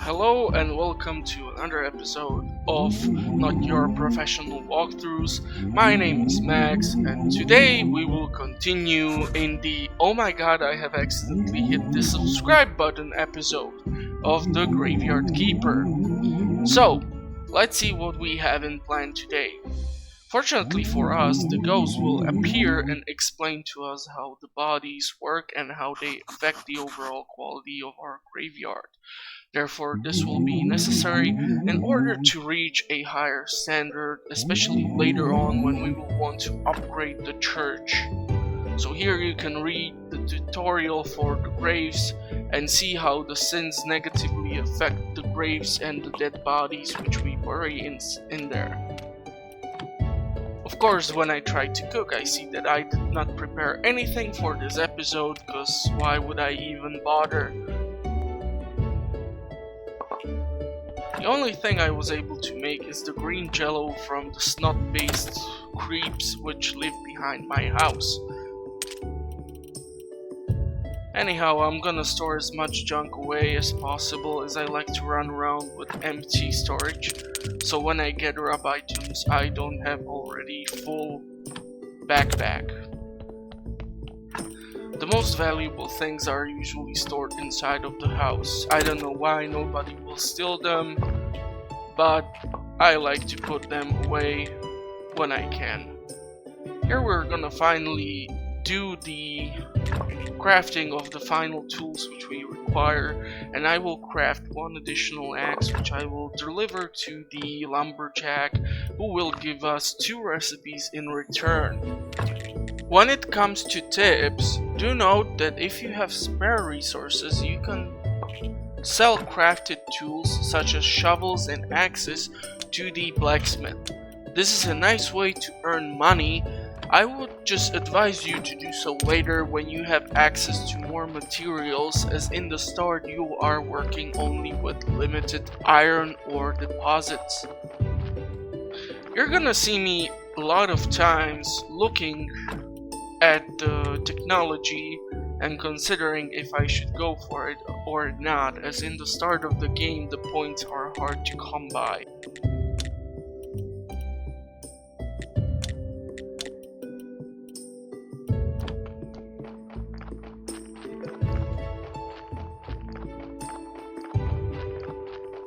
Hello and welcome to another episode of Not Your Professional Walkthroughs. My name is Max, and today we will continue in the "Oh my god, I have accidentally hit the subscribe button" episode of The Graveyard Keeper. So, let's see what we have in plan today. Fortunately for us, the ghost will appear and explain to us how the bodies work and how they affect the overall quality of our graveyard. Therefore, this will be necessary in order to reach a higher standard, especially later on when we will want to upgrade the church. So here you can read the tutorial for the graves and see how the sins negatively affect the graves and the dead bodies which we bury in there. Of course, when I try to cook, I see that I did not prepare anything for this episode, because why would I even bother? The only thing I was able to make is the green jello from the snot-based creeps which live behind my house. Anyhow, I'm gonna store as much junk away as possible, as I like to run around with empty storage, so when I get rub items I don't have already full backpack. The most valuable things are usually stored inside of the house. I don't know why nobody will steal them, but I like to put them away when I can. Here we're gonna finally do the crafting of the final tools which we require, and I will craft one additional axe which I will deliver to the lumberjack, who will give us 2 recipes in return. When it comes to tips, do note that if you have spare resources, you can sell crafted tools such as shovels and axes to the blacksmith. This is a nice way to earn money. I would just advise you to do so later when you have access to more materials, as in the start you are working only with limited iron ore deposits. You're gonna see me a lot of times looking at the technology and considering if I should go for it or not, as in the start of the game the points are hard to come by.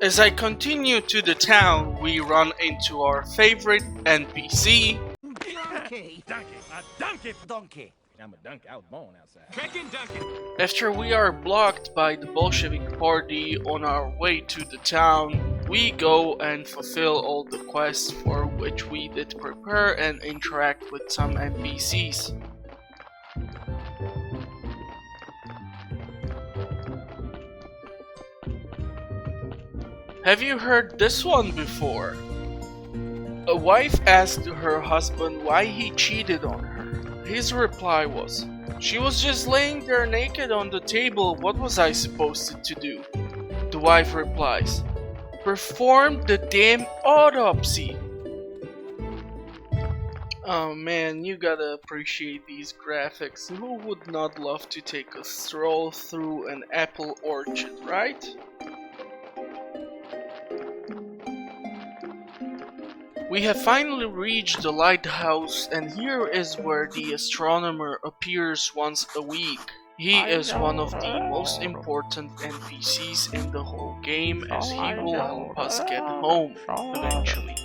As I continue to the town, we run into our favorite NPC. Donkey. I'm a donkey. I was born outside. After we are blocked by the Bolshevik party on our way to the town, we go and fulfill all the quests for which we did prepare and interact with some NPCs. Have you heard this one before? A wife asked her husband why he cheated on her. His reply was, "She was just laying there naked on the table, what was I supposed to do?" The wife replies, "Perform the damn autopsy." Oh man, you gotta appreciate these graphics. Who would not love to take a stroll through an apple orchard, right? We have finally reached the lighthouse, and here is where the astronomer appears once a week. He is one of the most important NPCs in the whole game, as he will help us get home eventually.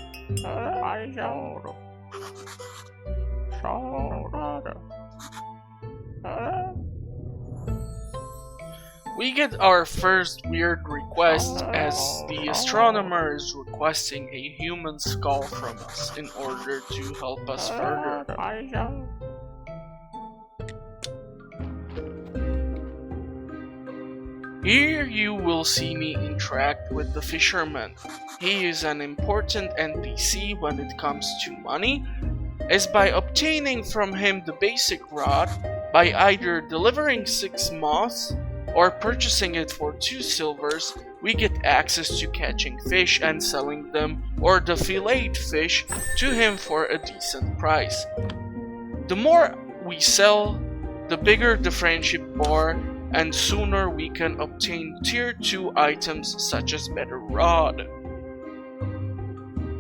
We get our first weird request, as the astronomer is requesting a human skull from us in order to help us further. Here you will see me interact with the fisherman. He is an important NPC when it comes to money, as by obtaining from him the basic rod, by either delivering 6 moths or purchasing it for 2 silvers, we get access to catching fish and selling them, or the filleted fish, to him for a decent price. The more we sell, the bigger the friendship bar, and sooner we can obtain tier 2 items such as better rod.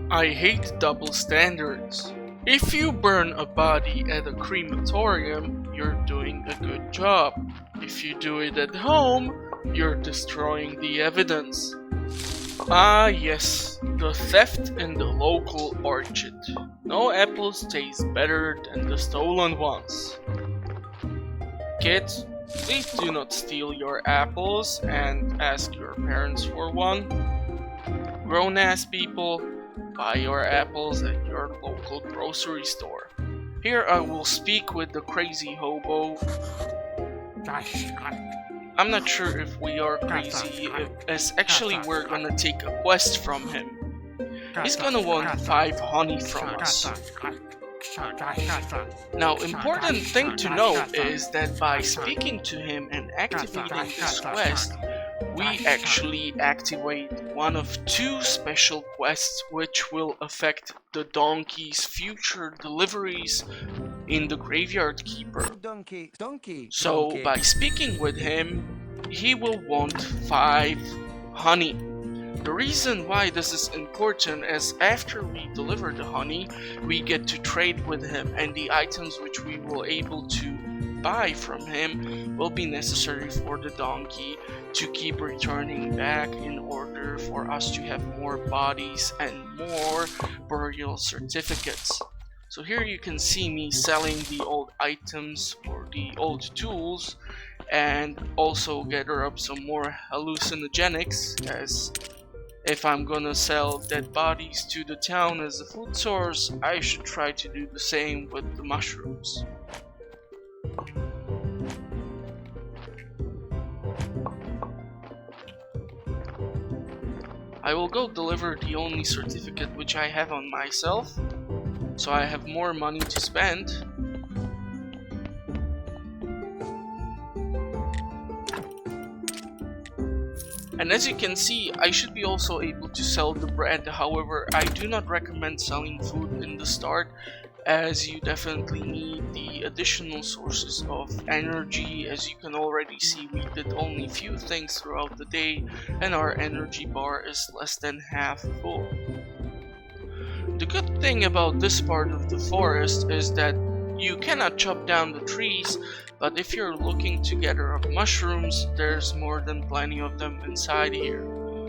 I hate double standards. If you burn a body at a crematorium, you're doing a good job. If you do it at home, you're destroying the evidence. Ah yes, the theft in the local orchard. No apple tastes better than the stolen ones. Kids, please do not steal your apples and ask your parents for one. Grown-ass people, buy your apples at your local grocery store. Here I will speak with the crazy hobo. I'm not sure if we are crazy, as actually we're gonna take a quest from him. He's gonna want 5 honey from us. Now, important thing to note is that by speaking to him and activating this quest, we actually activate one of 2 special quests which will affect the donkey's future deliveries in the Graveyard Keeper. So by speaking with him, he will want 5 honey. The reason why this is important is after we deliver the honey, we get to trade with him, and the items which we will able to buy from him will be necessary for the donkey to keep returning back in order for us to have more bodies and more burial certificates. So here you can see me selling the old items or the old tools, and also gather up some more hallucinogenics, as if I'm gonna sell dead bodies to the town as a food source, I should try to do the same with the mushrooms. I will go deliver the only certificate which I have on myself, so I have more money to spend. And as you can see, I should be also able to sell the bread. However, I do not recommend selling food in the start, as you definitely need the additional sources of energy. As you can already see, we did only few things throughout the day, and our energy bar is less than half full. The good thing about this part of the forest is that you cannot chop down the trees, but if you're looking to gather up mushrooms, there's more than plenty of them inside here.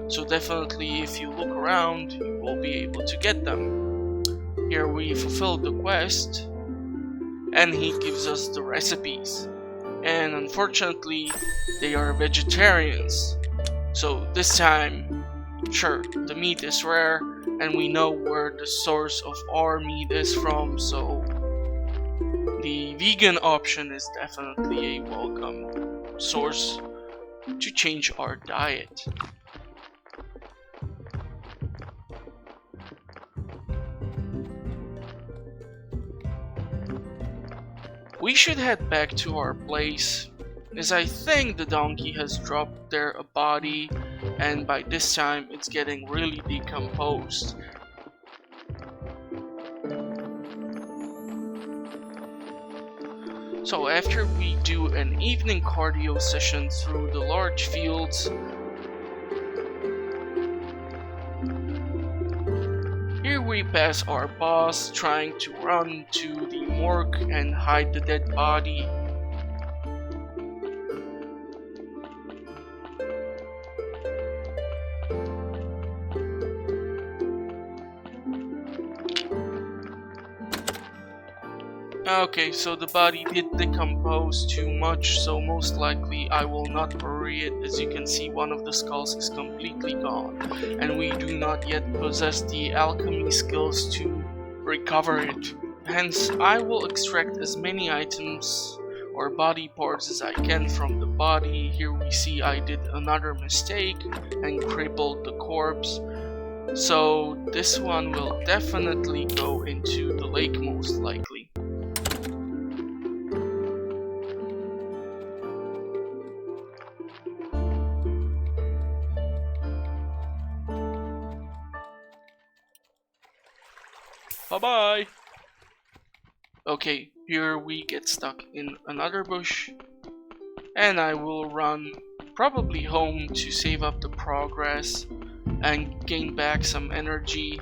So definitely if you look around, you will be able to get them. Here we fulfilled the quest, and he gives us the recipes. And unfortunately, they are vegetarians. So this time, sure, the meat is rare, and we know where the source of our meat is from, so the vegan option is definitely a welcome source to change our diet. We should head back to our place, as I think the donkey has dropped there a body, and by this time it's getting really decomposed. So after we do an evening cardio session through the large fields, here we pass our boss trying to run to the morgue and hide the dead body. Okay, so the body did decompose too much, so most likely I will not bury it. As you can see, one of the skulls is completely gone, and we do not yet possess the alchemy skills to recover it. Hence, I will extract as many items or body parts as I can from the body. Here we see I did another mistake and crippled the corpse. So this one will definitely go into the lake most likely. Bye-bye! Okay, here we get stuck in another bush, and I will run probably home to save up the progress and gain back some energy